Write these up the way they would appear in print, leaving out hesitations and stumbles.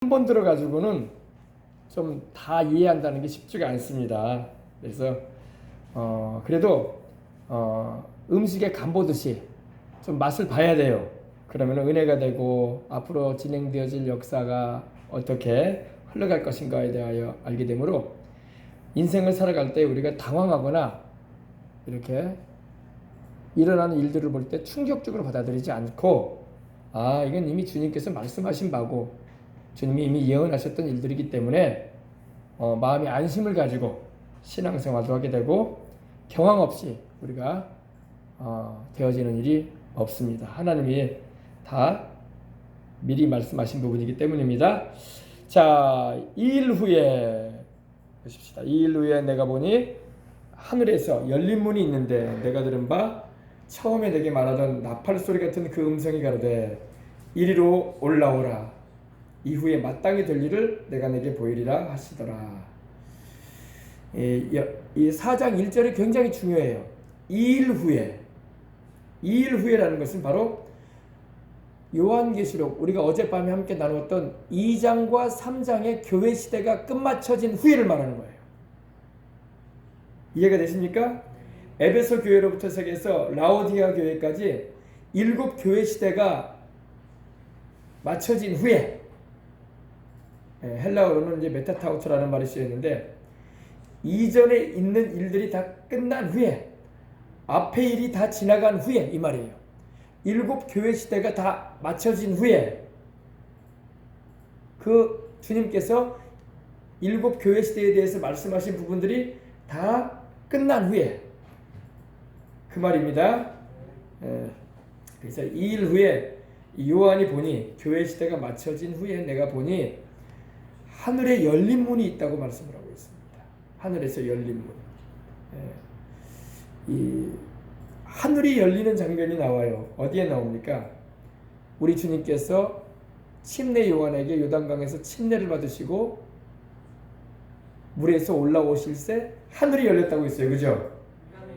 한 번 들어가지고는 좀 다 이해한다는 게 쉽지가 않습니다. 그래서 그래도 음식에 간 보듯이 좀 맛을 봐야 돼요. 그러면 은혜가 되고 앞으로 진행되어질 역사가 어떻게 흘러갈 것인가에 대하여 알게 되므로 인생을 살아갈 때 우리가 당황하거나 이렇게 일어나는 일들을 볼 때 충격적으로 받아들이지 않고, 이건 이미 주님께서 말씀하신 바고 주님이 이미 예언하셨던 일들이기 때문에 마음의 안심을 가지고 신앙생활도 하게 되고 경황 없이 우리가 되어지는 일이 없습니다. 하나님이 다 미리 말씀하신 부분이기 때문입니다. 자, 2일 후에 보십시다. 2일 후에 내가 보니 하늘에서 열린 문이 있는데 내가 들은 바 처음에 내게 말하던 나팔 소리 같은 그 음성이 가로되 이리로 올라오라. 이후에 마땅히 될 일을 내가 내게 보이리라 하시더라. 이 4장 1절이 굉장히 중요해요. 2일 후에라는 것은 바로 요한계시록 우리가 어젯밤에 함께 나누었던 2장과 3장의 교회 시대가 끝마쳐진 후에를 말하는 거예요. 이해가 되십니까? 에베소 교회로부터 시작해서 라오디아 교회까지 7 교회 시대가 마쳐진 후에, 헬라어로는 이제 메타타우토라는 말이 쓰였는데 이전에 있는 일들이 다 끝난 후에, 앞에 일이 다 지나간 후에 이 말이에요. 7 교회 시대가 다 마쳐진 후에 그 주님께서 7 교회 시대에 대해서 말씀하신 부분들이 다 끝난 후에 그 말입니다. 그래서 2일 후에 요한이 보니 교회 시대가 마쳐진 후에 내가 보니 하늘에 열린 문이 있다고 말씀을 하고 있습니다. 하늘에서 열린 문. 이 하늘이 열리는 장면이 나와요. 어디에 나옵니까? 우리 주님께서 침례 요한에게 요단강에서 침례를 받으시고 물에서 올라오실 때 하늘이 열렸다고 했어요. 그죠?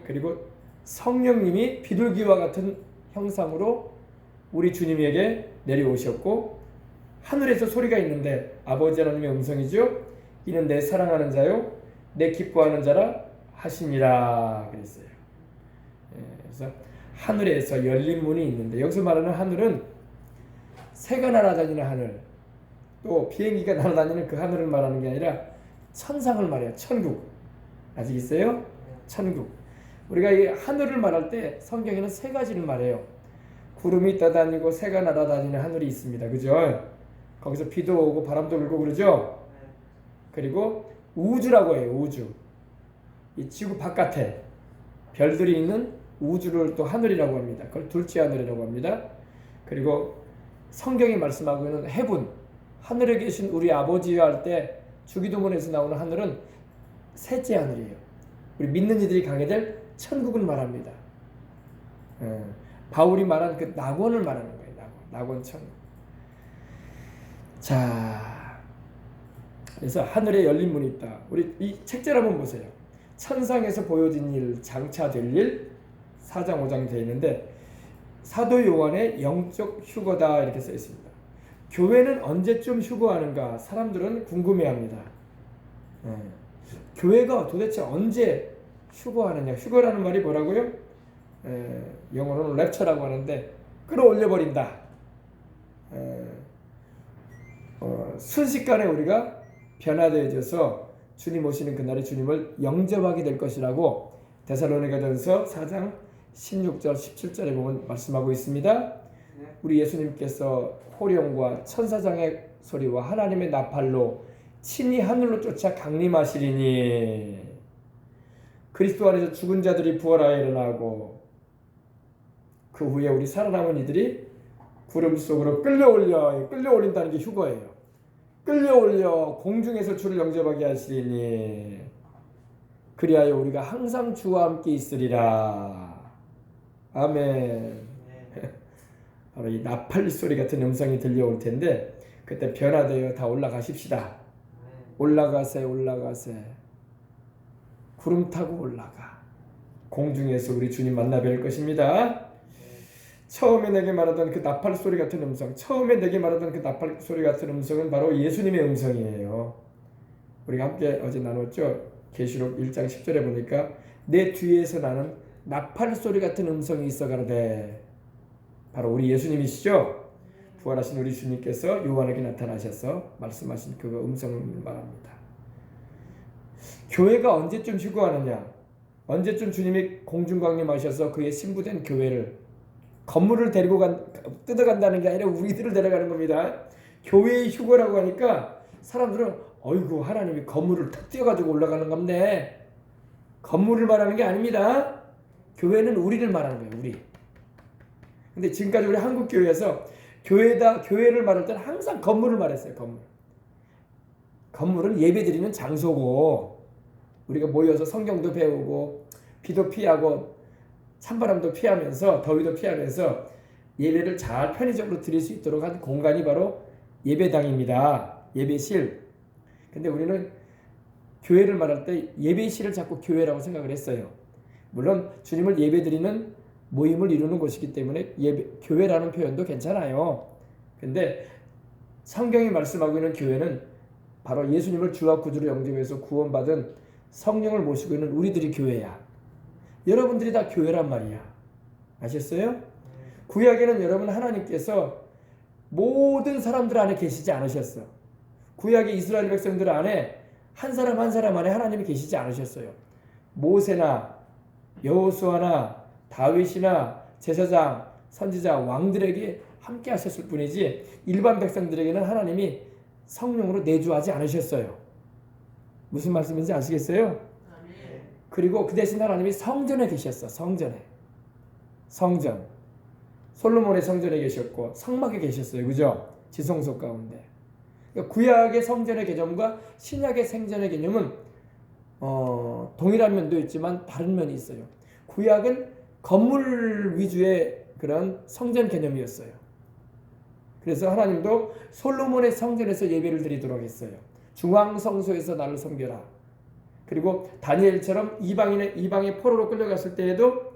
그리고 성령님이 비둘기와 같은 형상으로 우리 주님에게 내려오셨고 하늘에서 소리가 있는데 아버지 하나님의 음성이죠. 이는 내 사랑하는 자요 내 기뻐하는 자라 하시니라 그랬어요. 그래서 하늘에서 열린 문이 있는데 여기서 말하는 하늘은 새가 날아다니는 하늘, 또 비행기가 날아다니는 그 하늘을 말하는 게 아니라 천상을 말해요. 천국. 아직 있어요? 천국. 우리가 이 하늘을 말할 때 성경에는 3가지를 말해요. 구름이 떠다니고 새가 날아다니는 하늘이 있습니다. 그죠? 거기서 비도 오고 바람도 불고 그러죠? 그리고 우주라고 해요. 우주. 이 지구 바깥에 별들이 있는 우주를 또 하늘이라고 합니다. 그걸 둘째 하늘이라고 합니다. 그리고 성경이 말씀하고 있는 헤븐, 하늘에 계신 우리 아버지와 할 때 주기도문에서 나오는 하늘은 셋째 하늘이에요. 우리 믿는 이들이 가게 될 천국을 말합니다. 바울이 말한 그 낙원을 말하는 거예요. 낙원 천국. 자, 그래서 하늘에 열린 문이 있다. 우리 이 책자를 한번 보세요. 천상에서 보여진 일, 장차될 일, 4장 5장이 되어 있는데 사도 요한의 영적 휴거다 이렇게 써 있습니다. 교회는 언제쯤 휴거하는가 사람들은 궁금해합니다. 교회가 도대체 언제 휴거하느냐. 휴거라는 말이 뭐라고요? 영어로는 랩처라고 하는데 끌어올려버린다. 순식간에 우리가 변화되어져서 주님 오시는 그날에 주님을 영접하게 될 것이라고 데살로니가전서 4장 16절 17절에 보면 말씀하고 있습니다. 우리 예수님께서 호령과 천사장의 소리와 하나님의 나팔로 친히 하늘로 쫓아 강림하시리니 그리스도 안에서 죽은 자들이 부활하여 일어나고 그 후에 우리 살아남은 이들이 구름 속으로 끌려올린다는 게 휴거예요. 끌려올려 공중에서 주를 영접하게 하시리니 그리하여 우리가 항상 주와 함께 있으리라. 아멘. 바로 이 나팔 소리 같은 음성이 들려올 텐데 그때 변화되어 다 올라가십시다. 올라가세. 구름 타고 올라가. 공중에서 우리 주님 만나 뵐 것입니다. 처음에 내게 말하던 그 나팔 소리 같은 음성, 처음에 내게 말하던 그 나팔 소리 같은 음성은 바로 예수님의 음성이에요. 우리가 함께 어제 나눴죠. 계시록 1장 10절에 보니까 내 뒤에서 나는 나팔 소리 같은 음성이 있어 가로되, 바로 우리 예수님이시죠. 부활하신 우리 주님께서 요한에게 나타나셔서 말씀하신 그 음성을 말합니다. 교회가 언제쯤 휴거하느냐? 언제쯤 주님이 공중강림하셔서 그의 신부된 교회를, 건물을 데리고 뜯어간다는 게 아니라 우리들을 데려가는 겁니다. 교회의 휴거라고 하니까 사람들은 어이구, 하나님이 건물을 탁 뛰어가지고 올라가는 건데, 건물을 말하는 게 아닙니다. 교회는 우리를 말하는 거예요. 우리. 근데 지금까지 우리 한국교회에서 교회를 말할 때는 항상 건물을 말했어요. 건물은 예배드리는 장소고, 우리가 모여서 성경도 배우고 비도 피하고 찬바람도 피하면서 더위도 피하면서 예배를 잘 편의적으로 드릴 수 있도록 한 공간이 바로 예배당입니다. 예배실. 근데 우리는 교회를 말할 때 예배실을 자꾸 교회라고 생각을 했어요. 물론 주님을 예배드리는 모임을 이루는 곳이기 때문에 교회라는 표현도 괜찮아요. 근데 성경이 말씀하고 있는 교회는 바로 예수님을 주와 구주로 영접해서 구원받은 성령을 모시고 있는 우리들이 교회야. 여러분들이 다 교회란 말이야. 아셨어요? 구약에는 여러분 하나님께서 모든 사람들 안에 계시지 않으셨어. 구약의 이스라엘 백성들 안에 한 사람 한 사람 안에 하나님이 계시지 않으셨어요. 모세나 여호수아나 다윗이나 제사장, 선지자, 왕들에게 함께 하셨을 뿐이지 일반 백성들에게는 하나님이 성령으로 내주하지 않으셨어요. 무슨 말씀인지 아시겠어요? 그리고 그 대신 하나님이 성전에 계셨어. 성전. 솔로몬의 성전에 계셨고 성막에 계셨어요. 그죠? 지성소 가운데. 그러니까 구약의 성전의 개념과 신약의 생전의 개념은 동일한 면도 있지만 다른 면이 있어요. 구약은 건물 위주의 그런 성전 개념이었어요. 그래서 하나님도 솔로몬의 성전에서 예배를 드리도록 했어요. 중앙성소에서 나를 섬겨라. 그리고 다니엘처럼 이방의 포로로 끌려갔을 때에도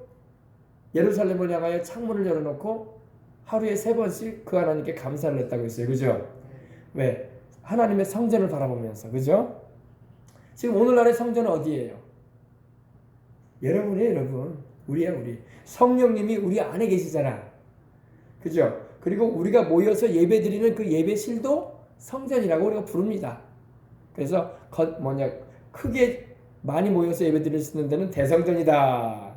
예루살렘을 향하여 창문을 열어놓고 하루에 3번씩 그 하나님께 감사를 했다고 했어요. 그죠? 왜? 하나님의 성전을 바라보면서. 그죠? 지금 오늘날의 성전은 어디예요? 여러분이에요. 여러분. 우리야. 우리. 성령님이 우리 안에 계시잖아. 그죠? 그리고 우리가 모여서 예배드리는 그 예배실도 성전이라고 우리가 부릅니다. 그래서 크게 많이 모여서 예배드릴 수 있는 데는 대성전이다.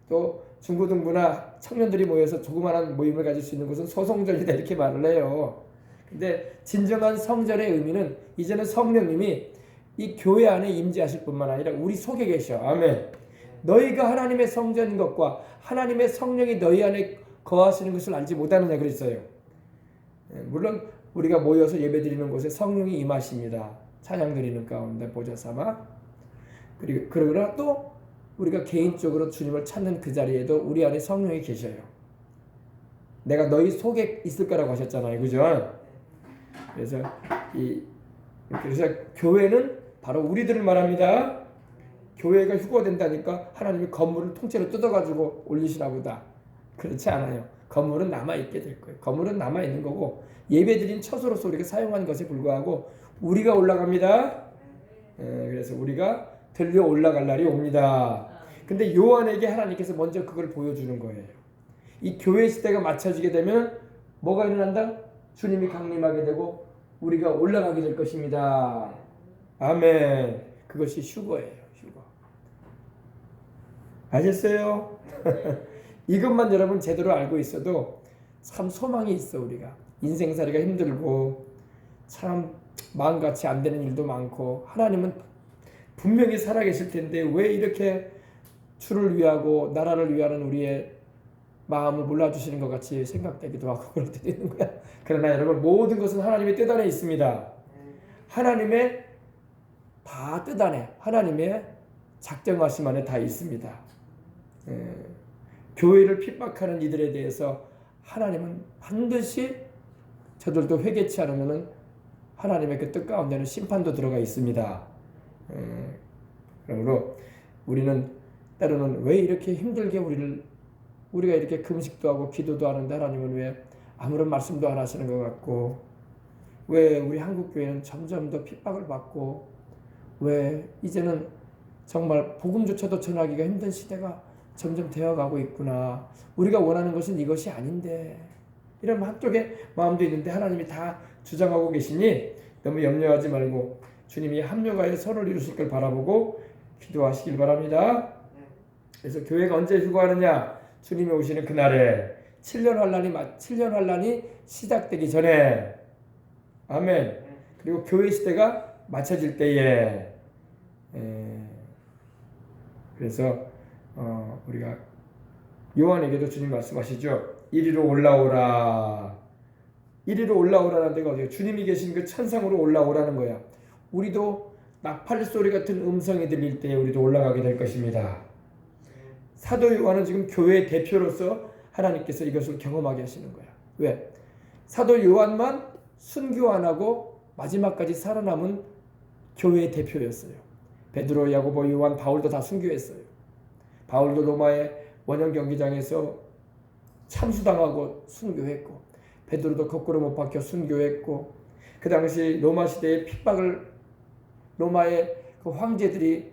또 중고등부나 청년들이 모여서 조그마한 모임을 가질 수 있는 곳은 소성전이다, 이렇게 말을 해요. 근데 진정한 성전의 의미는 이제는 성령님이 이 교회 안에 임재하실 뿐만 아니라 우리 속에 계셔. 아멘. 너희가 하나님의 성전인 것과 하나님의 성령이 너희 안에 거하시는 것을 알지 못하느냐 그랬어요. 물론 우리가 모여서 예배드리는 곳에 성령이 임하십니다. 찬양 드리는 가운데 보좌 삼아. 그러나 또 우리가 개인적으로 주님을 찾는 그 자리에도 우리 안에 성령이 계셔요. 내가 너희 속에 있을 거라고 하셨잖아요. 그죠? 그래서 교회는 바로 우리들을 말합니다. 교회가 휴거된다니까 하나님이 건물을 통째로 뜯어가지고 올리시나 보다. 그렇지 않아요. 건물은 남아있게 될 거예요. 건물은 남아있는 거고 예배드린 처소로서 우리가 사용한 것에 불구하고 우리가 올라갑니다. 그래서 우리가 들려 올라갈 날이 옵니다. 근데 요한에게 하나님께서 먼저 그걸 보여주는 거예요. 이 교회 시대가 맞춰지게 되면 뭐가 일어난다? 주님이 강림하게 되고 우리가 올라가게 될 것입니다. 아멘. 그것이 휴거예요. 휴거. 아셨어요? 이것만 여러분 제대로 알고 있어도 참 소망이 있어. 우리가 인생살이가 힘들고 참 마음같이 안 되는 일도 많고 하나님은 분명히 살아계실 텐데 왜 이렇게 주를 위하고 나라를 위하는 우리의 마음을 몰라주시는 것 같이 생각되기도 하고 그럴 때도 있는 거야. 그러나 여러분 모든 것은 하나님의 뜻 안에 있습니다. 하나님의 다 뜻 안에 하나님의 작정하심 안에 다 있습니다. 교회를 핍박하는 이들에 대해서 하나님은 반드시 저들도 회개치 않으면 하나님의 그 뜻 가운데는 심판도 들어가 있습니다. 그러므로 우리는 때로는 왜 이렇게 힘들게 우리를 우리가 이렇게 금식도 하고 기도도 하는데 하나님은 왜 아무런 말씀도 안 하시는 것 같고, 왜 우리 한국교회는 점점 더 핍박을 받고, 왜 이제는 정말 복음조차도 전하기가 힘든 시대가 점점 되어가고 있구나. 우리가 원하는 것은 이것이 아닌데, 이런 한쪽에 마음도 있는데 하나님이 다 주장하고 계시니 너무 염려하지 말고 주님이 합력하여 서로를 이루실 걸 바라보고 기도하시길 바랍니다. 그래서 교회가 언제 휴거하느냐? 주님이 오시는 그날에 7년 환란이 시작되기 전에. 아멘. 그리고 교회 시대가 맞춰질 때에. 그래서 우리가 요한에게도 주님 말씀하시죠. 이리로 올라오라. 이리로 올라오라는 데가 어디예요? 주님이 계신 그 천상으로 올라오라는 거야. 우리도 나팔 소리 같은 음성이 들릴 때 우리도 올라가게 될 것입니다. 사도 요한은 지금 교회의 대표로서 하나님께서 이것을 경험하게 하시는 거야. 왜? 사도 요한만 순교 안 하고 마지막까지 살아남은 교회의 대표였어요. 베드로, 야고보, 요한, 바울도 다 순교했어요. 바울도 로마의 원형 경기장에서 참수당하고 순교했고, 베드로도 거꾸로 못 박혀 순교했고, 그 당시 로마 시대의 핍박을 로마의 그 황제들이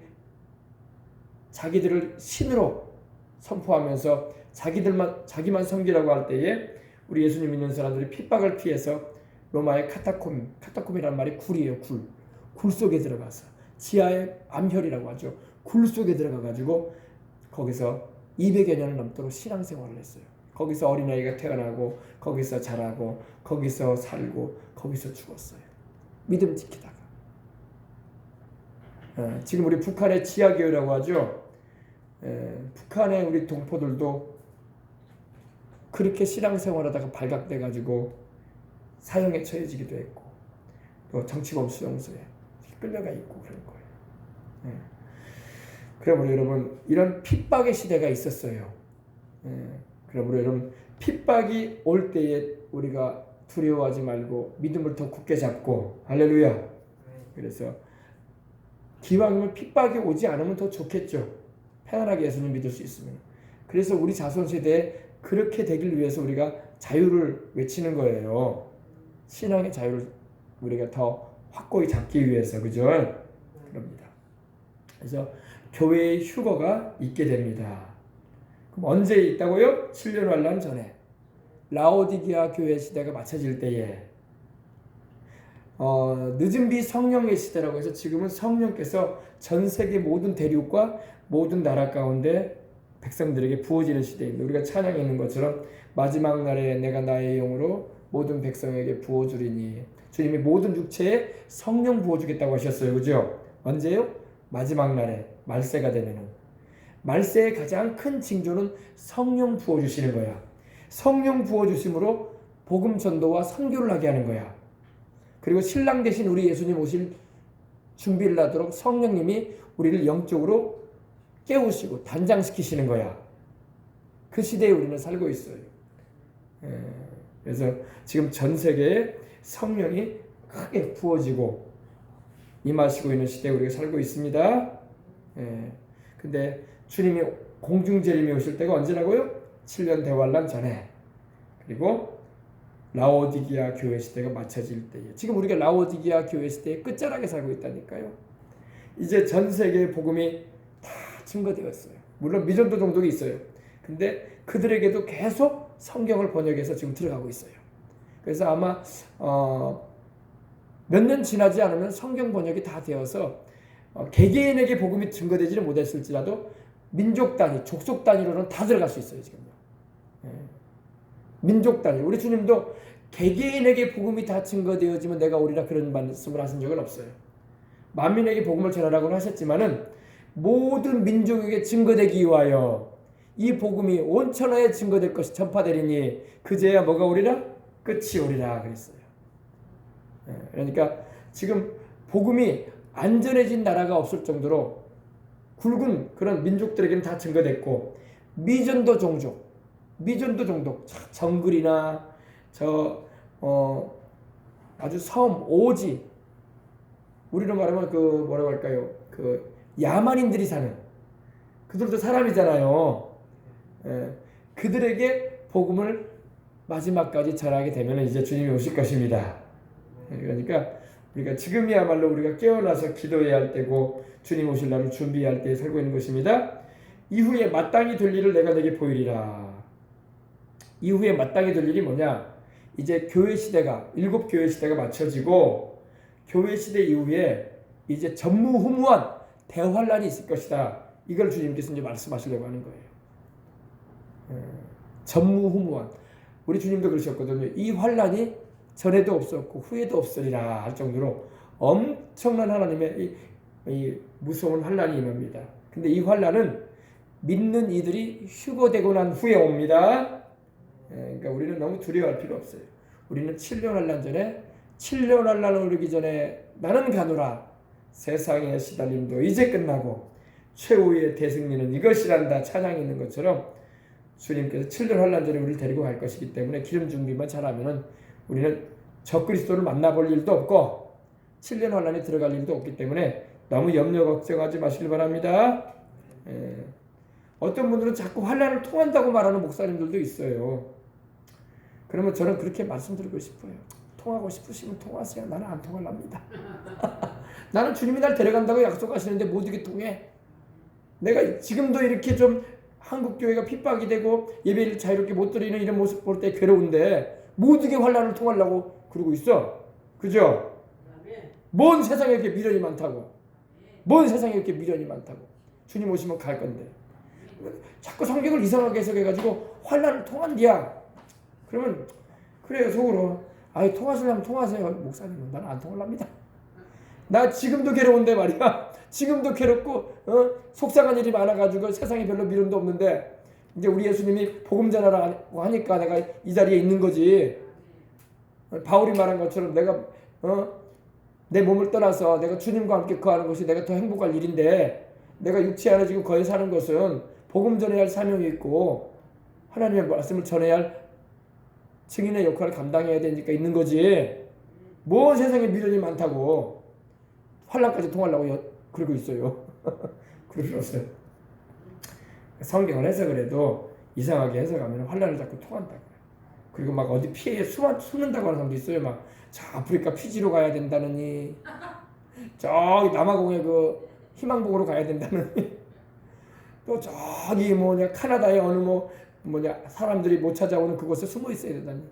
자기들을 신으로 선포하면서 자기만 섬기라고 할 때에 우리 예수님 믿는 사람들이 핍박을 피해서 로마의 카타콤이라는 말이 굴이에요. 굴 속에 들어가서 지하의 암혈이라고 하죠. 굴 속에 들어가가지고 거기서 200여 년을 넘도록 신앙생활을 했어요. 거기서 어린아이가 태어나고 거기서 자라고 거기서 살고 거기서 죽었어요. 믿음 지키다가. 지금 우리 북한의 지하교회라고 하죠. 북한의 우리 동포들도 그렇게 신앙생활하다가 발각돼가지고 사형에 처해지기도 했고, 또 정치범 수용소에 끌려가 있고 그런 거예요. 그러므로 여러분, 이런 핍박의 시대가 있었어요. 그러므로 여러분, 핍박이 올 때에 우리가 두려워하지 말고 믿음을 더 굳게 잡고, 할렐루야. 그래서 기왕이면 핍박이 오지 않으면 더 좋겠죠. 편안하게 예수님 믿을 수 있으면. 그래서 우리 자손 세대에 그렇게 되길 위해서 우리가 자유를 외치는 거예요. 신앙의 자유를 우리가 더 확고히 잡기 위해서, 그죠? 그럽니다. 그래서 교회의 휴거가 있게 됩니다. 그럼 언제 있다고요? 7년 환란 전에. 라오디게아 교회 시대가 맞춰질 때에. 늦은 비 성령의 시대라고 해서 지금은 성령께서 전 세계 모든 대륙과 모든 나라 가운데 백성들에게 부어지는 시대입니다. 우리가 찬양에 있는 것처럼 마지막 날에 내가 나의 영으로 모든 백성에게 부어주리니, 주님이 모든 육체에 성령 부어주겠다고 하셨어요. 그죠? 언제요? 마지막 날에, 말세가 되면은. 말세의 가장 큰 징조는 성령 부어주시는 거야. 성령 부어주심으로 복음 전도와 선교를 하게 하는 거야. 그리고 신랑 대신 우리 예수님 오실 준비를 하도록 성령님이 우리를 영적으로 깨우시고 단장시키시는 거야. 그 시대에 우리는 살고 있어요. 그래서 지금 전 세계에 성령이 크게 부어지고 임하시고 있는 시대에 우리가 살고 있습니다. 근데 주님이 공중재림이 오실 때가 언제라고요? 7년 대환란 전에. 그리고 라오디게아 교회 시대가 맞춰질 때에. 지금 우리가 라오디게아 교회 시대의 끝자락에 살고 있다니까요. 이제 전 세계의 복음이 다 증거되었어요. 물론 미전도 종족이 있어요. 근데 그들에게도 계속 성경을 번역해서 지금 들어가고 있어요. 그래서 아마 몇 년 지나지 않으면 성경 번역이 다 되어서 개개인에게 복음이 증거되지는 못했을지라도 민족 단위, 족속 단위로는 다 들어갈 수 있어요. 지금요. 민족 단위. 우리 주님도 개개인에게 복음이 다 증거되어지면 내가 오리라 그런 말씀을 하신 적은 없어요. 만민에게 복음을 전하라고 하셨지만은 모든 민족에게 증거되기 위하여 이 복음이 온 천하에 증거될 것이 전파되리니 그제야 뭐가 오리라? 끝이 오리라 그랬어요. 그러니까 지금 복음이 안전해진 나라가 없을 정도로 굵은 그런 민족들에게는 다 증거됐고, 미전도 종족, 정글이나 아주 섬 오지, 우리로 말하면 그 뭐라고 할까요? 그 야만인들이 사는, 그들도 사람이잖아요. 그들에게 복음을 마지막까지 전하게 되면 이제 주님이 오실 것입니다. 그러니까 우리가 지금이야말로 우리가 깨어나서 기도해야 할 때고 주님 오실 날을 준비할 때에 살고 있는 것입니다. 이후에 마땅히 될 일을 내가 너에게 보이리라. 이후에 마땅히 될 일이 뭐냐? 이제 교회 시대가 일곱 교회 시대가 맞춰지고 교회 시대 이후에 이제 전무후무한 대환란이 있을 것이다. 이걸 주님께서 이제 말씀하시려고 하는 거예요. 전무후무한. 우리 주님도 그러셨거든요. 이 환란이 전에도 없었고 후에도 없으리라 할 정도로 엄청난 하나님의 이 무서운 환란이 임합니다. 근데 이 환란은 믿는 이들이 휴거되고 난 후에 옵니다. 그러니까 우리는 너무 두려워할 필요 없어요. 우리는 7년 환란 전에 7년 환란을 오르기 전에 나는 가노라. 세상의 시달림도 이제 끝나고 최후의 대승리는 이것이란다 찬양이 있는 것처럼 주님께서 7년 환란 전에 우리를 데리고 갈 것이기 때문에 기름 준비만 잘하면 우리는 적그리스도를 만나볼 일도 없고 7년 환란에 들어갈 일도 없기 때문에 너무 염려 걱정하지 마시길 바랍니다. 어떤 분들은 자꾸 환란을 통한다고 말하는 목사님들도 있어요. 그러면 저는 그렇게 말씀드리고 싶어요. 통하고 싶으시면 통하세요. 나는 안 통할랍니다. 나는 주님이 날 데려간다고 약속하시는데 못 이게 통해. 내가 지금도 이렇게 좀 한국교회가 핍박이 되고 예배를 자유롭게 못 드리는 이런 모습 볼 때 괴로운데 모두게 환란을 통하려고 그러고 있어. 그죠? 뭔 세상에 이렇게 미련이 많다고. 뭔 세상에 이렇게 미련이 많다고. 주님 오시면 갈 건데. 자꾸 성경을 이상하게 해석해가지고 환란을 통한디야. 그러면 그래요 속으로. 아이 통하시려면 통하세요. 목사님은 나는 안 통할랍니다. 나 지금도 괴로운데 말이야. 지금도 괴롭고 속상한 일이 많아가지고 세상에 별로 미련도 없는데 이제 우리 예수님이 복음 전하라고 하니까 내가 이 자리에 있는 거지. 바울이 말한 것처럼 내가 내 몸을 떠나서 내가 주님과 함께 거하는 것이 내가 더 행복할 일인데 내가 육체 안에 지금 거해 사는 것은 복음 전해야 할 사명이 있고 하나님의 말씀을 전해야 할 증인의 역할을 감당해야 되니까 있는 거지. 뭔 세상에 미련이 많다고 환란까지 통하려고 그러고 있어요. 그러셨어요. 성경을 해석을 해도 이상하게 해석하면 환란을 자꾸 통한다고요. 그리고 막 어디 피해에 숨는다고 하는 사람도 있어요. 막 저 아프리카 피지로 가야 된다느니 저기 남아공에 그 희망봉으로 가야 된다느니 또 저기 뭐냐 카나다에 어느 뭐냐 사람들이 못 찾아오는 그곳에 숨어 있어야 된다니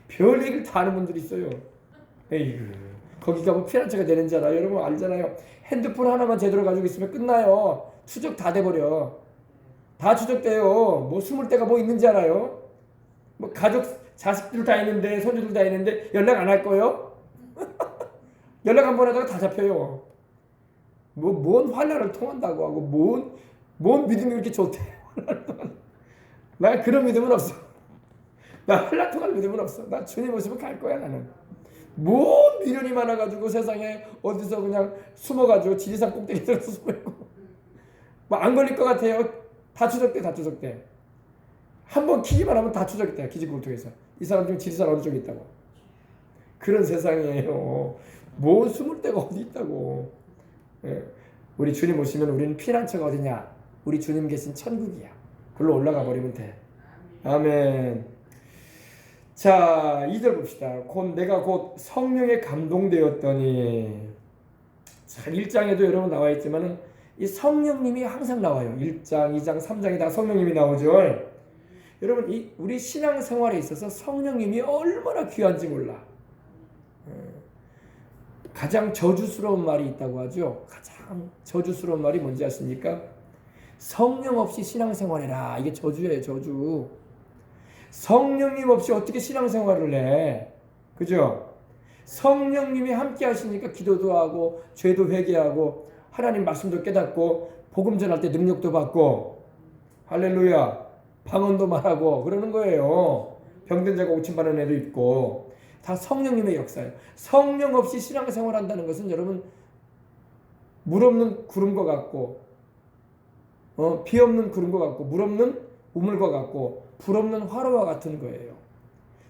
별 얘기를 다 하는 분들이 있어요. 에이구 거기 가면 피난처가 되는 줄 알아요. 여러분 알잖아요. 핸드폰 하나만 제대로 가지고 있으면 끝나요. 추적 다 돼버려. 다 추적돼요. 뭐 숨을 데가 뭐 있는지 알아요? 뭐 가족 자식들 다 있는데 손주들 다 있는데 연락 안 할 거요? 연락 한 번 하다가 다 잡혀요. 뭔 환란을 통한다고 하고 뭔 믿음이 이렇게 좋대. 나 그런 믿음은 없어. 나 환란 통할 믿음은 없어. 나 주님 오시면 갈 거야 나는. 뭔 미련이 많아가지고 세상에 어디서 그냥 숨어가지고 지리산 꼭대기 들어서 숨어있고 뭐 안 걸릴 것 같아요. 다 추적돼. 한번 키기만 하면 다 추적돼. 기지국통에서 이 사람 지금 지리산 어느 쪽에 있다고. 그런 세상이에요. 뭐 숨을 데가 어디 있다고. 우리 주님 오시면 우리는 피난처가 어디냐? 우리 주님 계신 천국이야. 그걸로 올라가 버리면 돼. 아멘. 자, 2절 봅시다. 내가 곧 성령에 감동되었더니. 자, 1장에도 여러분 나와 있지만은 이 성령님이 항상 나와요. 1장, 2장, 3장에 다 성령님이 나오죠. 여러분, 우리 신앙생활에 있어서 성령님이 얼마나 귀한지 몰라. 가장 저주스러운 말이 있다고 하죠. 가장 저주스러운 말이 뭔지 아십니까? 성령 없이 신앙생활해라. 이게 저주예요, 저주. 성령님 없이 어떻게 신앙생활을 해? 그죠? 성령님이 함께 하시니까 기도도 하고 죄도 회개하고 하나님 말씀도 깨닫고 복음 전할 때 능력도 받고 할렐루야 방언도 말하고 그러는 거예요. 병든 자가 고침받는 애도 있고 다 성령님의 역사예요. 성령 없이 신앙생활 한다는 것은 여러분 물 없는 구름과 같고 비 없는 구름과 같고 물 없는 우물과 같고 불 없는 화로와 같은 거예요.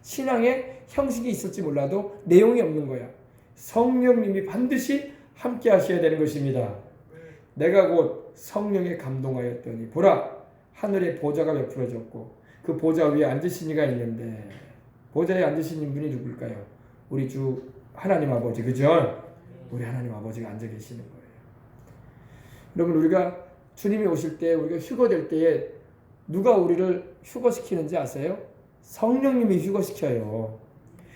신앙에 형식이 있을지 몰라도 내용이 없는 거야. 성령님이 반드시 함께 하셔야 되는 것입니다. 내가 곧 성령에 감동하였더니 보라 하늘의 보좌가 베풀어졌고 그 보좌 위에 앉으신 이가 있는데 보좌에 앉으신 분이 누굴까요? 우리 주 하나님 아버지, 그죠? 우리 하나님 아버지가 앉아 계시는 거예요. 여러분, 우리가 주님이 오실 때, 우리가 휴거될 때에 누가 우리를 휴거시키는지 아세요? 성령님이 휴거시켜요.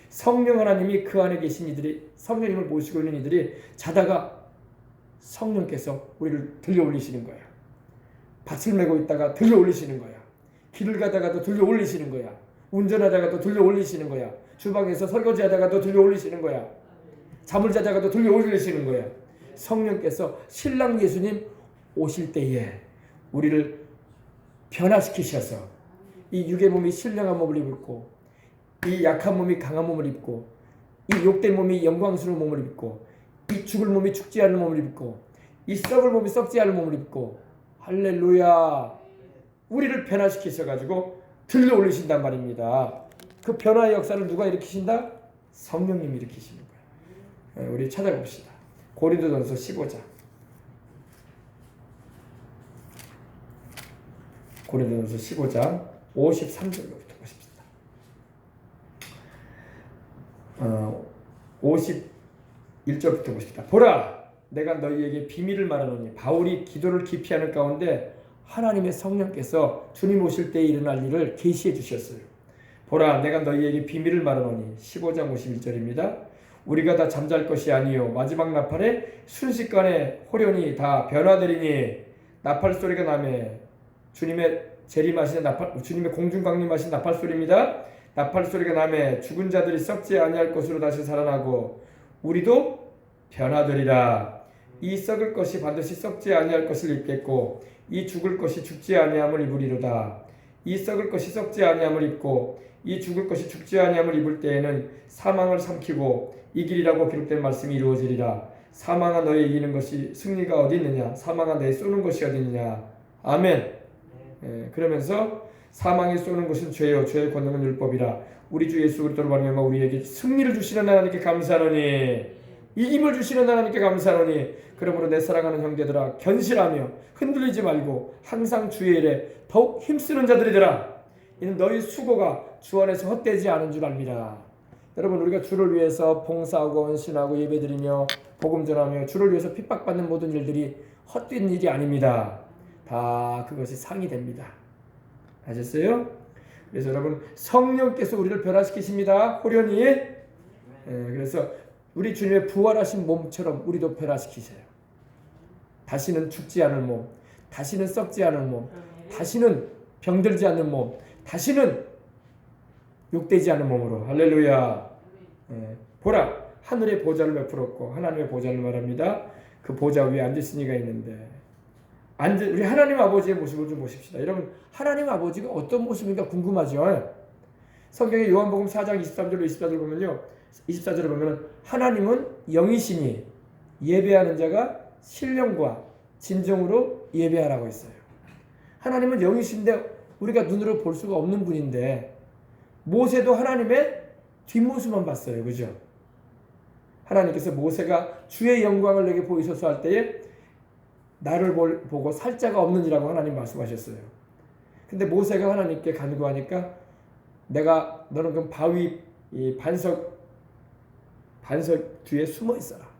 성령 하나님이 그 안에 계신 이들이, 성령님을 모시고 있는 이들이 자다가 성령께서 우리를 들려 올리시는 거야. 밭을 메고 있다가 들려 올리시는 거야. 길을 가다가도 들려 올리시는 거야. 운전하다가도 들려 올리시는 거야. 주방에서 설거지하다가도 들려 올리시는 거야. 잠을 자다가도 들려 올리시는 거야. 성령께서 신랑 예수님 오실 때에 우리를 변화시키셔서 이 육의 몸이 신령한 몸을 입고 이 약한 몸이 강한 몸을 입고 이 욕된 몸이 영광스러운 몸을 입고 이 죽을 몸이 죽지 않는 몸을 입고 이 썩을 몸이 썩지 않는 몸을 입고 할렐루야, 우리를 변화시키셔가지고 들려 올리신단 말입니다. 그 변화의 역사를 누가 일으키신다? 성령님이 일으키시는 거예요. 우리 찾아봅시다. 고린도전서 15장. 고린도전서 15장 53절부터 보십시다. 51절부터 보십시다. 보라, 내가 너희에게 비밀을 말하노니 바울이 기도를 기피하는 가운데 하나님의 성령께서 주님 오실 때에 일어날 일을 계시해 주셨어요. 보라, 내가 너희에게 비밀을 말하노니 15장 51절입니다. 우리가 다 잠잘 것이 아니요 마지막 나팔에 순식간에 호련히 다 변화되리니 나팔 소리가 나매 주님의 재림하시는 나팔, 주님의 공중 강림하신 나팔 소리입니다. 나팔 소리가 나매 죽은 자들이 썩지 아니할 것으로 다시 살아나고 우리도 변화되리라. 이 썩을 것이 반드시 썩지 아니할 것을 입겠고 이 죽을 것이 죽지 아니함을 입으리로다. 이 썩을 것이 썩지 아니함을 입고 이 죽을 것이 죽지 아니함을 입을 때에는 사망을 삼키고 이기리라고 기록된 말씀이 이루어지리라. 사망아, 너의 이기는 것이 승리가 어디 있느냐? 사망아, 내 쏘는 것이 어디 있느냐? 아멘. 그러면서 사망이 쏘는 것은 죄요 죄의 권능은 율법이라. 우리 주 예수 그리스도로 말미암아 우리에게 승리를 주시는 하나님께 감사하노니, 이김을 주시는 하나님께 감사하노니, 그러므로 내 사랑하는 형제들아, 견실하며 흔들리지 말고 항상 주의 일에 더욱 힘쓰는 자들이더라. 이는 너희 수고가 주 안에서 헛되지 않은 줄 압니다. 여러분, 우리가 주를 위해서 봉사하고 헌신하고 예배드리며 복음 전하며 주를 위해서 핍박받는 모든 일들이 헛된 일이 아닙니다. 다 그것이 상이 됩니다. 아셨어요? 그래서 여러분, 성령께서 우리를 변화시키십니다. 호련히. 그래서 우리 주님의 부활하신 몸처럼 우리도 변화시키세요. 다시는 죽지 않을 몸, 다시는 썩지 않을 몸, 다시는 병들지 않는 몸, 다시는 욕되지 않는 몸으로. 할렐루야. 보라, 하늘의 보좌를 베풀었고 하나님의 보좌를 말합니다. 그 보좌 위에 앉으신 이가 있는데, 우리 하나님 아버지의 모습을 좀 보십시다. 여러분, 하나님 아버지가 어떤 모습인가 궁금하죠? 성경의 요한복음 4장 23절로 24절 보면요, 24절을 보면 하나님은 영이시니 예배하는 자가 신령과 진정으로 예배하라고 했어요. 하나님은 영이신데 우리가 눈으로 볼 수가 없는 분인데 모세도 하나님의 뒷모습만 봤어요. 그죠? 하나님께서 모세가 주의 영광을 내게 보이소서 할 때에 나를 보고 살자가 없느니라고 하나님 말씀하셨어요. 근데 모세가 하나님께 간구하니까 너는 그럼 바위 이 반석 뒤에 숨어 있어라.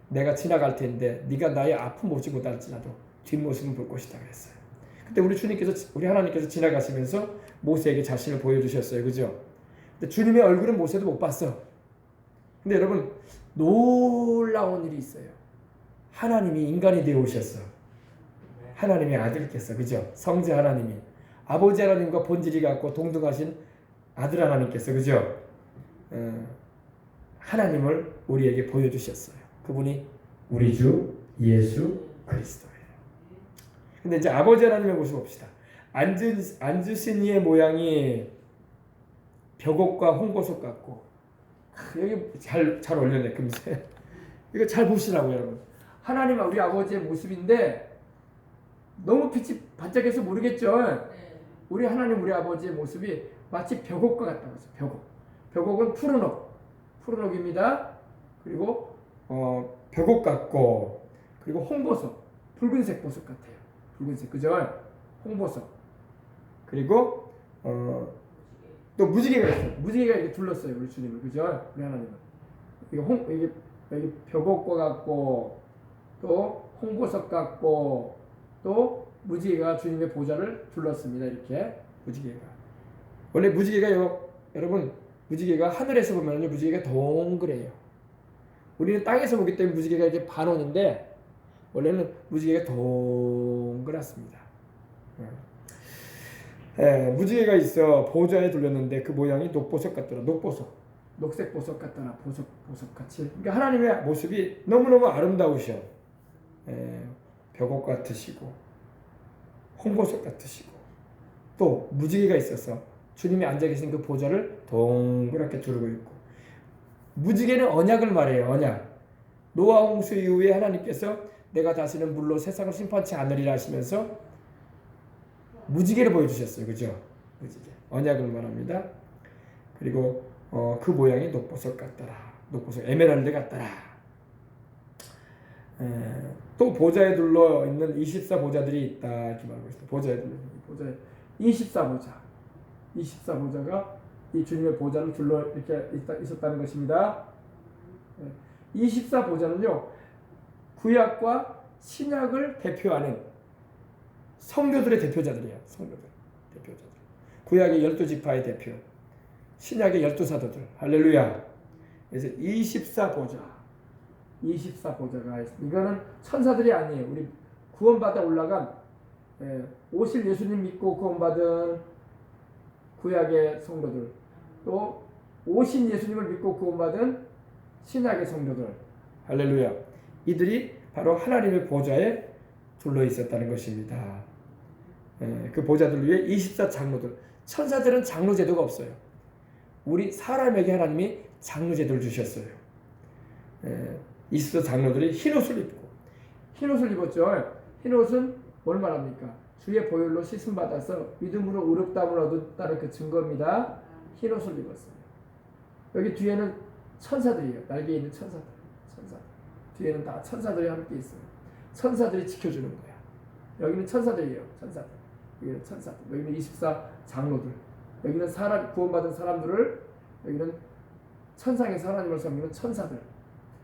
내가 지나갈 텐데 네가 나의 아픔 보지 못할지라도 뒷모습은 볼 것이다 그랬어요. 근데 우리 하나님께서 지나가시면서 모세에게 자신을 보여주셨어요. 그죠? 근데 주님의 얼굴은 모세도 못 봤어. 근데 여러분, 놀라운 일이 있어요. 하나님이 인간이 되어 오셨어. 하나님의 아들께서, 그죠? 성자 하나님이, 아버지 하나님과 본질이 같고 동등하신 아들 하나님께서, 그죠? 하나님을 우리에게 보여주셨어요. 그분이 우리 주 예수 그리스도예요. 근데 이제 아버지 하나님의 모습 봅시다. 앉으신 이의 모양이 벽옥과 홍보석 같고, 여기 잘 올렸네, 금세. 이거 잘 보시라고요, 여러분. 하나님, 우리 아버지의 모습인데 너무 빛이 반짝해서 모르겠죠. 우리 하나님, 우리 아버지의 모습이 마치 벽옥과 같다고 했어요. 벽옥. 벽옥은 푸른 옥입니다. 그리고 벽옥 같고, 그리고 홍보석, 붉은색 보석 같아요. 붉은색, 그죠? 홍보석. 그리고 또 무지개가 있어요. 무지개가 이렇게 둘렀어요. 우리 주님을. 그죠? 우리 하나님은. 여기 벽옥과 같고, 또 홍보석 같고, 또 무지개가 주님의 보좌를 둘렀습니다. 이렇게 무지개가. 원래 무지개가요, 여러분, 무지개가 하늘에서 보면요, 무지개가 동그래요. 우리는 땅에서 보기 때문에 무지개가 이렇게 반원인데, 원래는 무지개가 동그랗습니다. 무지개가 있어 보좌에 둘렸는데 그 모양이 녹보석 같더라. 녹색 보석 같더라. 보석 같이. 그러니까 하나님의 모습이 너무너무 아름다우셔. 벽옥 같으시고 홍보석 같으시고 또 무지개가 있어서 주님이 앉아 계신 그 보좌를 동그랗게 두르고 있고, 무지개는 언약을 말해요. 언약. 노아 홍수 이후에 하나님께서 내가 다시는 물로 세상을 심판치 않으리라 하시면서 무지개를 보여주셨어요. 그죠? 무지개. 언약을 말합니다. 그리고 그 모양이 녹보석 같더라. 녹보석, 에메랄드 같더라. 또 보좌에 둘러 있는 24보좌들이 있다. 이렇게 말하고 있습니다. 보좌에 둘러 있는 24보좌. 24보좌가 이 주님의 보좌를 둘러 이렇게 있었다는 것입니다. 24보좌는요, 구약과 신약을 대표하는 성도들의 대표자들이에요. 성도들, 대표자들. 구약의 12지파의 대표, 신약의 12사도들. 할렐루야. 그래서 24보좌가 있습니다. 이거는 천사들이 아니에요. 우리 구원받아 올라간, 오실 예수님 믿고 구원받은 구약의 성도들, 또 오신 예수님을 믿고 구원받은 신약의 성도들. 할렐루야. 이들이 바로 하나님의 보좌에 둘러 있었다는 것입니다. 그 보좌들 위에 24장로들. 천사들은 장로 제도가 없어요. 우리 사람에게 하나님이 장로 제도를 주셨어요. 24장로들이 흰옷을 입고, 흰옷을 입었죠. 흰옷은 뭘 말합니까? 주의 보혈로 씻음 받아서 믿음으로 의롭다함을 얻었다는 그 증거입니다. 흰옷을 입었어요. 여기 뒤에는 천사들이에요. 날개에 있는 천사들. 뒤에는 다 천사들이 함께 있어요. 천사들이 지켜주는 거야. 여기는 천사들이에요. 천사들. 여기는 천사들. 여기는 24장로들. 여기는 구원받은 사람들을, 여기는 천상에서 하나님을 섬기는 천사들.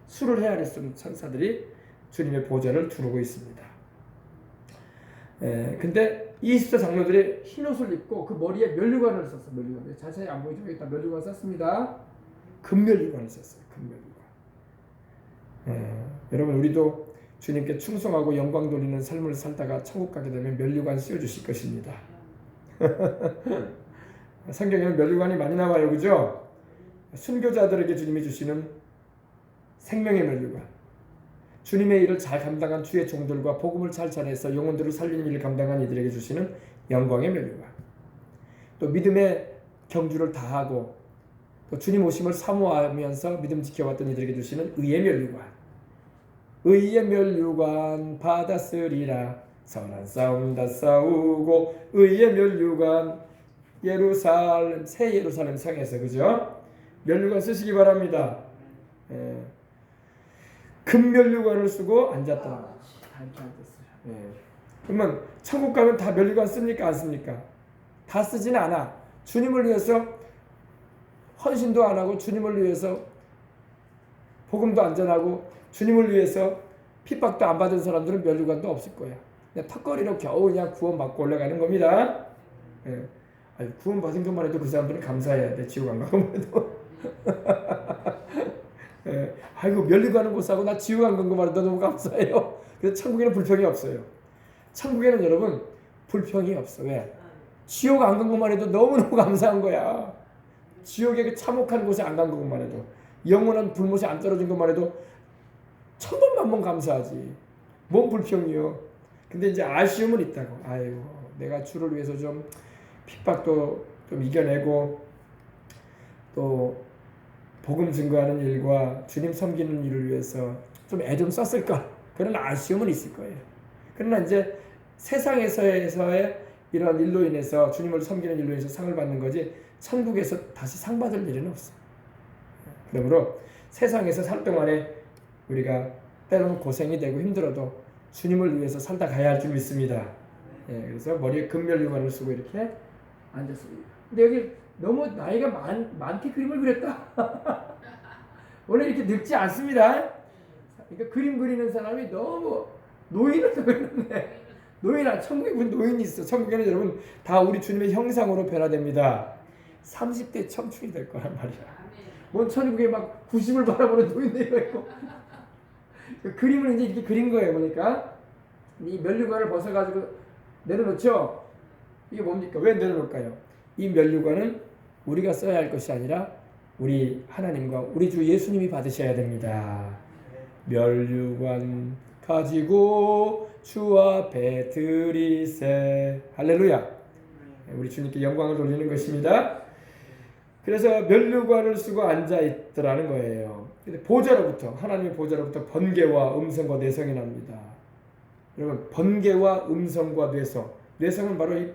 수를 헤아릴 수 없는 천사들이 주님의 보좌를 두르고 있습니다. 근데 24장로들이 흰옷을 입고 그 머리에 면류관을 썼어요. 면류관. 자세히 안 보이죠? 여기다 면류관 썼습니다. 금면류관을 썼어요. 금면류관. 여러분, 우리도 주님께 충성하고 영광 돌리는 삶을 살다가 천국 가게 되면 면류관 씌워주실 것입니다. 성경에는 면류관이 많이 나와요. 그죠? 순교자들에게 주님이 주시는 생명의 면류관, 주님의 일을 잘 감당한 주의 종들과 복음을 잘 전해서 영혼들을 살리는 일을 감당한 이들에게 주시는 영광의 면류관, 또 믿음의 경주를 다하고 또 주님 오심을 사모하면서 믿음 지켜왔던 이들에게 주시는 의의 면류관, 의의 면류관 받았으리라 선한 싸움 다 싸우고 의의 면류관 예루살렘 새 예루살렘 성에서, 그죠? 면류관 쓰시기 바랍니다. 금 면류관을 쓰고 앉았다. 이렇게 앉았어요. 그러면 천국 가면 다 면류관 씁니까? 안 씁니까? 다 쓰지는 않아. 주님을 위해서 헌신도 안 하고, 주님을 위해서 복음도 안 전하고, 주님을 위해서 핍박도 안 받은 사람들은 면류관도 없을 거야. 그냥 턱걸이로 겨우 그냥 구원받고 올라가는 겁니다. 구원받은 것만 해도 그 사람들은 감사해야 돼. 지옥 안 간 것만 해도. 아이고, 면류관은 못 사고 나 지옥 안 간 것만 해도 너무 감사해요. 그래서 천국에는 불평이 없어요. 천국에는 여러분 불평이 없어. 왜? 지옥 안 간 것만 해도 너무너무 감사한 거야. 지옥에 그 참혹한 곳에 안 간 것만 해도, 영원한 불못에 안 떨어진 것만 해도 1000번만번 감사하지. 뭔 불평이요. 근데 이제 아쉬움은 있다고. 아이고, 내가 주를 위해서 좀 핍박도 좀 이겨내고 또 복음 증거하는 일과 주님 섬기는 일을 위해서 좀 애 좀 썼을까, 그런 아쉬움은 있을 거예요. 그러나 이제 세상에서의 이런 일로 인해서, 주님을 섬기는 일로 인해서 상을 받는 거지, 천국에서 다시 상 받을 일은 없어. 그러므로 세상에서 살 동안에 우리가 때로는 고생이 되고 힘들어도 주님을 위해서 살다 가야 할 줄 믿습니다. 그래서 머리에 금면류관을 쓰고 이렇게 앉았어요. 근데 여기 너무 나이가 많게 그림을 그렸다. 원래 이렇게 늙지 않습니다. 그러니까 그림 그리는 사람이 너무 노인을 그렸네. 천국에 노인이 있어. 천국에는 여러분 다 우리 주님의 형상으로 변화됩니다. 30대 청춘이 될 거란 말이야. 뭔 천국에 막 90을 바라보는 노인네가 있고. 그림을 이제 이렇게 그린 거예요. 보니까 이 면류관을 벗어가지고 내려놓죠. 이게 뭡니까? 왜 내려놓을까요? 이 면류관은 우리가 써야 할 것이 아니라 우리 하나님과 우리 주 예수님이 받으셔야 됩니다. 면류관 가지고 주 앞에 드리세. 할렐루야. 우리 주님께 영광을 돌리는 것입니다. 그래서 면류관을 쓰고 앉아 있더라는 거예요. 근데 보좌로부터, 하나님의 보좌로부터 번개와 음성과 뇌성이 납니다. 여러분, 번개와 음성과 뇌성. 뇌성은 바로 이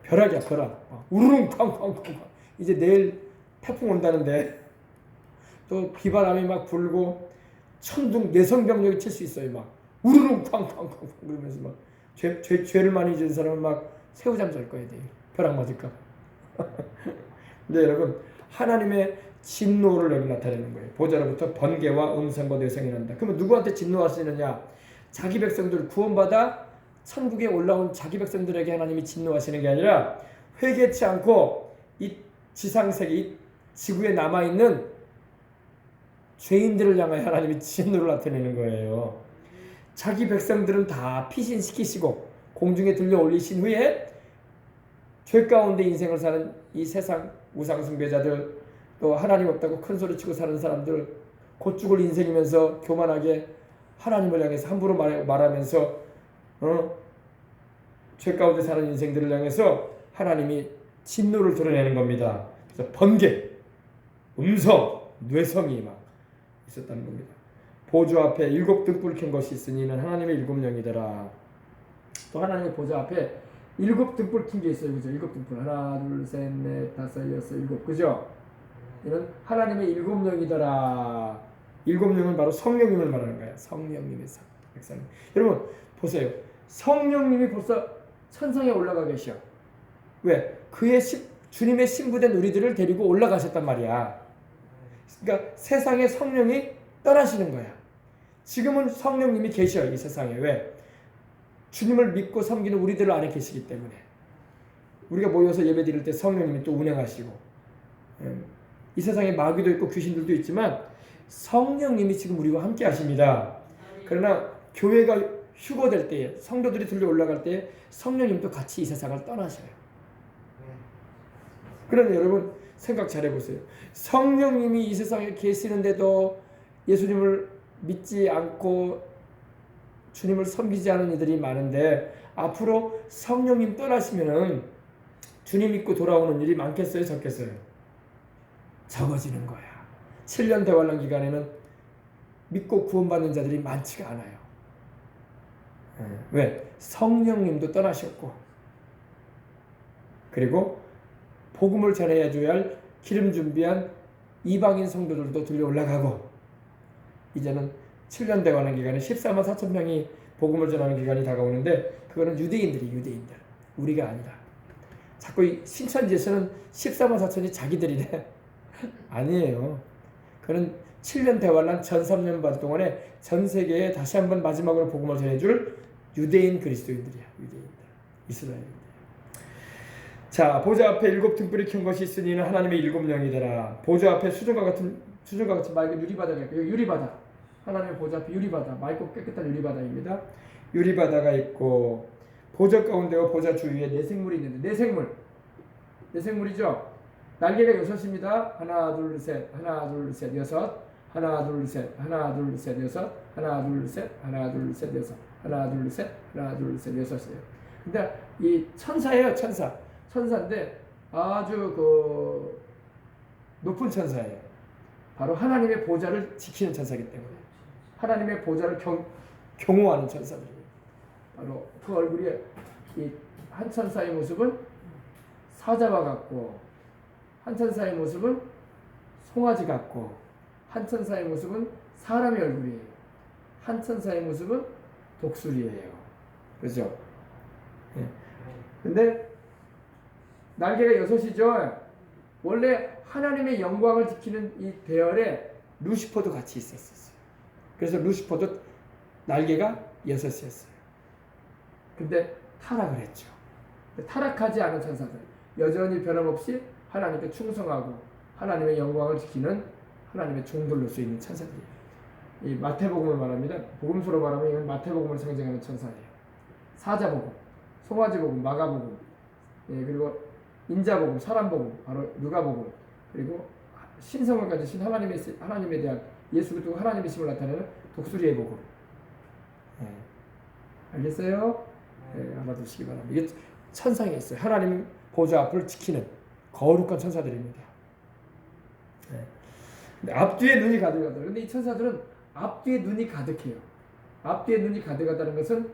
벼락이야, 벼락. 우르릉 쾅쾅쾅. 이제 내일 태풍 온다는데 또 비바람이 막 불고 천둥 내성병력이 칠 수 있어요. 막 우르릉 쾅쾅쾅 그러면서 막 죄를 많이 지은 사람은 막 새우잠 잘 거야 돼. 벼락 맞을까. 근데 여러분, 하나님의 진노를 여기 나타내는 거예요. 보좌로부터 번개와 음성과 뇌성이 난다. 그러면 누구한테 진노하시느냐? 자기 백성들 구원받아 천국에 올라온 자기 백성들에게 하나님이 진노하시는 게 아니라 회개치 않고 이 지상세계, 이 지구에 남아있는 죄인들을 향하여 하나님이 진노를 나타내는 거예요. 자기 백성들은 다 피신시키시고 공중에 들려 올리신 후에 죄 가운데 인생을 사는 이 세상 우상숭배자들, 또 하나님 없다고 큰소리치고 사는 사람들, 곧 죽을 인생이면서 교만하게 하나님을 향해서 함부로 말하면서 죄 가운데 사는 인생들을 향해서 하나님이 진노를 드러내는 겁니다. 그래서 번개, 음성, 뇌성이 막 있었다는 겁니다. 보좌 앞에 7 등불 켠 것이 있으니 이는 하나님의 7 영이더라. 또 하나님의 보좌 앞에 7 등불 킨 게 있어요. 그죠? 7 등불. 하나, 둘, 셋, 넷, 다섯, 여섯, 7. 그죠? 이는 하나님의 7 영이더라. 7 영은 바로 성령님을 말하는 거예요. 성령님의 백성. 여러분 보세요. 성령님이 벌써 천상에 올라가 계셔. 왜? 주님의 신부된 우리들을 데리고 올라가셨단 말이야. 그러니까 세상에 성령이 떠나시는 거야. 지금은 성령님이 계셔요. 이 세상에. 왜? 주님을 믿고 섬기는 우리들 안에 계시기 때문에. 우리가 모여서 예배 드릴 때 성령님이 또 운행하시고, 이 세상에 마귀도 있고 귀신들도 있지만 성령님이 지금 우리와 함께 하십니다. 그러나 교회가 휴거될 때에, 성도들이 들려 올라갈 때에 성령님도 같이 이 세상을 떠나셔요. 그런데 여러분 생각 잘 해보세요. 성령님이 이 세상에 계시는데도 예수님을 믿지 않고 주님을 섬기지 않은 이들이 많은데, 앞으로 성령님 떠나시면은 주님 믿고 돌아오는 일이 많겠어요, 적겠어요? 적어지는 거야. 7년 대환란 기간에는 믿고 구원받는 자들이 많지가 않아요. 왜? 성령님도 떠나셨고, 그리고 복음을 전해야 줘야 할 기름 준비한 이방인 성도들도 들려 올라가고, 이제는 7년 대환란 기간에 14만 4천 명이 복음을 전하는 기간이 다가오는데, 그거는 유대인들, 우리가 아니라. 자꾸 이 신천지에서는 14만 4천이 자기들이래. 아니에요. 그는 7년 대환란 전 3년 반 동안에 전 세계에 다시 한번 마지막으로 복음을 전해줄 유대인 그리스도인들이야. 유대인들, 이스라엘인들. 자, 보좌 앞에 7 등불이 켠 것이 있으니 하나님의 7 영이더라. 보좌 앞에 수정과 같은 맑은 유리바다가 있고, 유리바다, 하나님의 보좌 앞에 유리바다, 맑고 깨끗한 유리바다입니다. 유리바다가 있고, 보좌 가운데와 보좌 주위에 내생물이 있는데, 내생물이죠. 날개가 6입니다. 하나 둘 셋, 하나 둘 셋, 6. 하나 둘 셋, 하나 둘 셋, 6. 하나 둘 셋, 하나 둘 셋, 6. 하나 둘 셋, 하나 둘 셋, 6이에요. 근데 이 천사예요. 천사인데 아주 높은 천사예요. 바로 하나님의 보좌를 지키는 천사이기 때문에, 하나님의 보좌를 경호하는 천사들이에요. 바로 그 얼굴이, 이 한 천사의 모습은 사자와 같고, 한 천사의 모습은 송아지 같고, 한 천사의 모습은 사람의 얼굴이에요. 한 천사의 모습은 독수리예요. 그렇죠? 근데 날개가 여섯이죠. 원래 하나님의 영광을 지키는 이 대열에 루시퍼도 같이 있었어요. 그래서 루시퍼도 날개가 여섯이었어요. 근데 타락을 했죠. 타락하지 않은 천사들, 여전히 변함없이 하나님께 충성하고 하나님의 영광을 지키는 하나님의 종들로서 있는 천사들이에요. 이 마태복음을 말합니다. 복음서로 말하면 이건 마태복음을 상징하는 천사예요. 사자복음, 송아지복음, 마가복음, 그리고 인자복음, 사람복음, 바로 누가복음, 그리고 신성을 가지신 하나님에 대한 예수 그리스도 하나님의 심을 나타내는 독수리의 복음. 알겠어요? 알아두시기 바랍니다. 이게 천상에 있어요. 하나님 보좌 앞을 지키는 거룩한 천사들입니다. 근데 앞뒤에 눈이 가득하다. 근데 이 천사들은 앞뒤에 눈이 가득해요. 앞뒤에 눈이 가득하다는 것은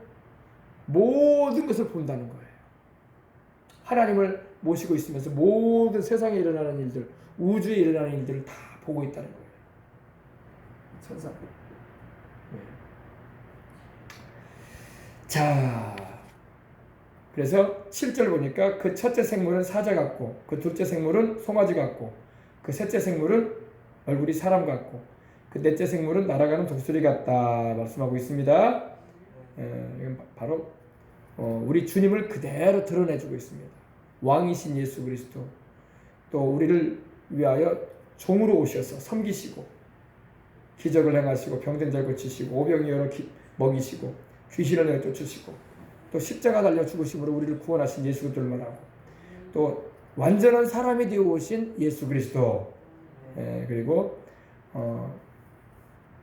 모든 것을 본다는 거예요. 하나님을 모시고 있으면서 모든 세상에 일어나는 일들, 우주에 일어나는 일들을 다 보고 있다는 거예요. 천사들. 자, 그래서 7절 보니까 그 첫째 생물은 사자 같고, 그 둘째 생물은 송아지 같고, 그 셋째 생물은 얼굴이 사람 같고, 그 넷째 생물은 날아가는 독수리 같다 말씀하고 있습니다. 이건 바로 우리 주님을 그대로 드러내주고 있습니다. 왕이신 예수 그리스도, 또 우리를 위하여 종으로 오셔서 섬기시고 기적을 행하시고 병든 자 고치시고 오병이 열어 먹이시고 귀신을 내쫓으시고 또 십자가 달려 죽으심으로 우리를 구원하신 예수 그리스도를 말하고 또 완전한 사람이 되어 오신 예수 그리스도, 그리고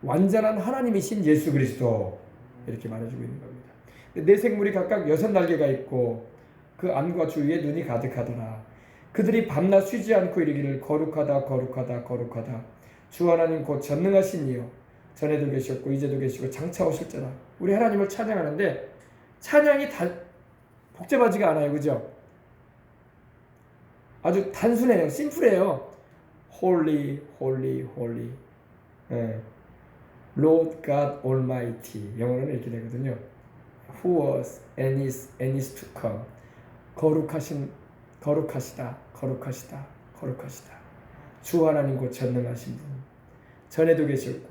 완전한 하나님이신 예수 그리스도, 이렇게 말해주고 있는 겁니다. 네 생물이 각각 6날개가 있고 그 안과 주위에 눈이 가득하더라. 그들이 밤낮 쉬지 않고 이르기를 거룩하다 거룩하다 거룩하다 주 하나님 곧 전능하신 이요 전에도 계셨고 이제도 계시고 장차 오실지라. 우리 하나님을 찬양하는데 찬양이 복잡하지가 않아요. 그죠? 아주 단순해요. 심플해요. Holy, holy, holy. Lord God Almighty. 영어로는 이렇게 되거든요. Who was and is to come. 거룩하시다, 거룩하시다, 거룩하시다. 주 하나님 곧 전능하신 분. 전에도 계셨고,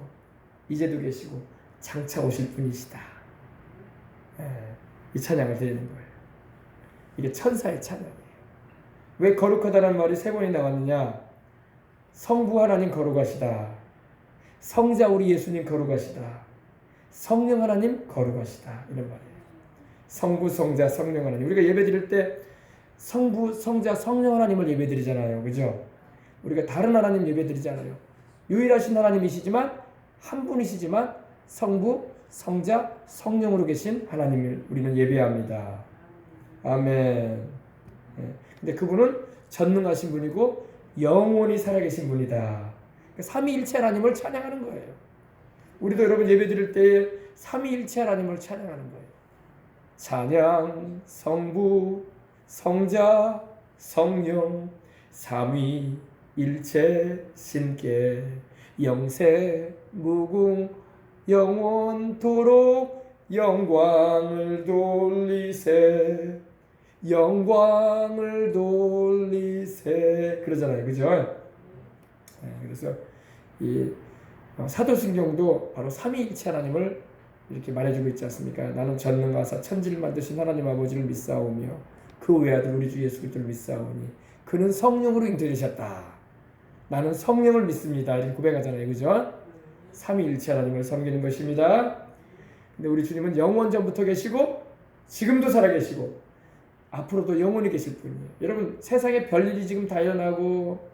이제도 계시고, 장차 오실 분이시다. 이 찬양을 드리는 거예요. 이게 천사의 찬양이에요. 왜 거룩하다는 말이 3번이 나왔느냐? 성부 하나님 거룩하시다. 성자 우리 예수님 거룩하시다. 성령 하나님 거룩하시다. 이런 말이에요. 성부, 성자, 성령 하나님. 우리가 예배 드릴 때 성부, 성자, 성령 하나님을 예배 드리잖아요. 그죠? 우리가 다른 하나님 예배 드리잖아요. 유일하신 하나님이시지만 한 분이시지만 성부, 성자, 성령으로 계신 하나님을 우리는 예배합니다. 아멘. 근데 그분은 전능하신 분이고 영원히 살아계신 분이다. 삼위일체 하나님을 찬양하는 거예요. 우리도 여러분 예배 드릴 때에 삼위일체 하나님을 찬양하는 거예요. 찬양, 성부, 성자, 성령, 삼위일체 신께 영세 무궁 영원토록 영광을 돌리세 영광을 돌리세 그러잖아요. 그죠? 그래서 이 사도신경도 바로 삼위일체 하나님을 이렇게 말해주고 있지 않습니까? 나는 전능하사 천지를 만드신 하나님 아버지를 믿사오며 그 외아들 우리 주 예수 그리스도를 믿사오니 그는 성령으로 잉태되셨다. 나는 성령을 믿습니다. 이렇게 고백하잖아요. 그죠? 삼위일체 하나님을 섬기는 것입니다. 근데 우리 주님은 영원 전부터 계시고 지금도 살아계시고 앞으로도 영원히 계실 분이에요. 여러분 세상에 별일이 지금 다 일어나고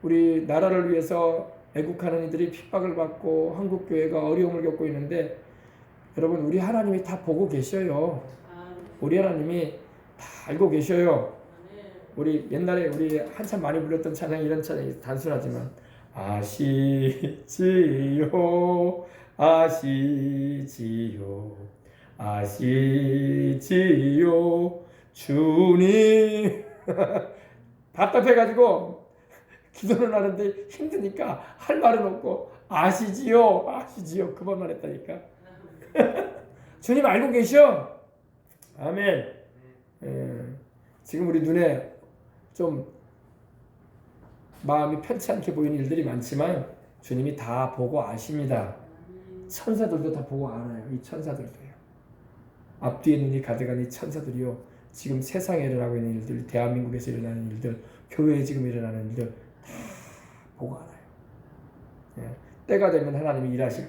우리 나라를 위해서 애국하는 이들이 핍박을 받고 한국교회가 어려움을 겪고 있는데 여러분 우리 하나님이 다 보고 계셔요. 우리 하나님이 다 알고 계셔요. 우리 옛날에 우리 한참 많이 불렀던 찬양 이런 찬양이 단순하지만 아시지요 아시지요 아시지요 주님 답답해가지고 기도를 하는데 힘드니까 할 말은 없고 아시지요 아시지요 그것만 했다니까. 주님 알고 계셔. 아멘. 지금 우리 눈에 좀 마음이 편치 않게 보이는 일들이 많지만 주님이 다 보고 아십니다. 천사들도 다 보고 알아요. 이 천사들도요. 앞뒤에 눈이 가득한 이 천사들이요. 지금 세상에 일어나고 있는 일들, 대한민국에서 일어나는 일들, 교회에 지금 일어나는 일들 다 보고 알아요. 예. 때가 되면 하나님이 일하실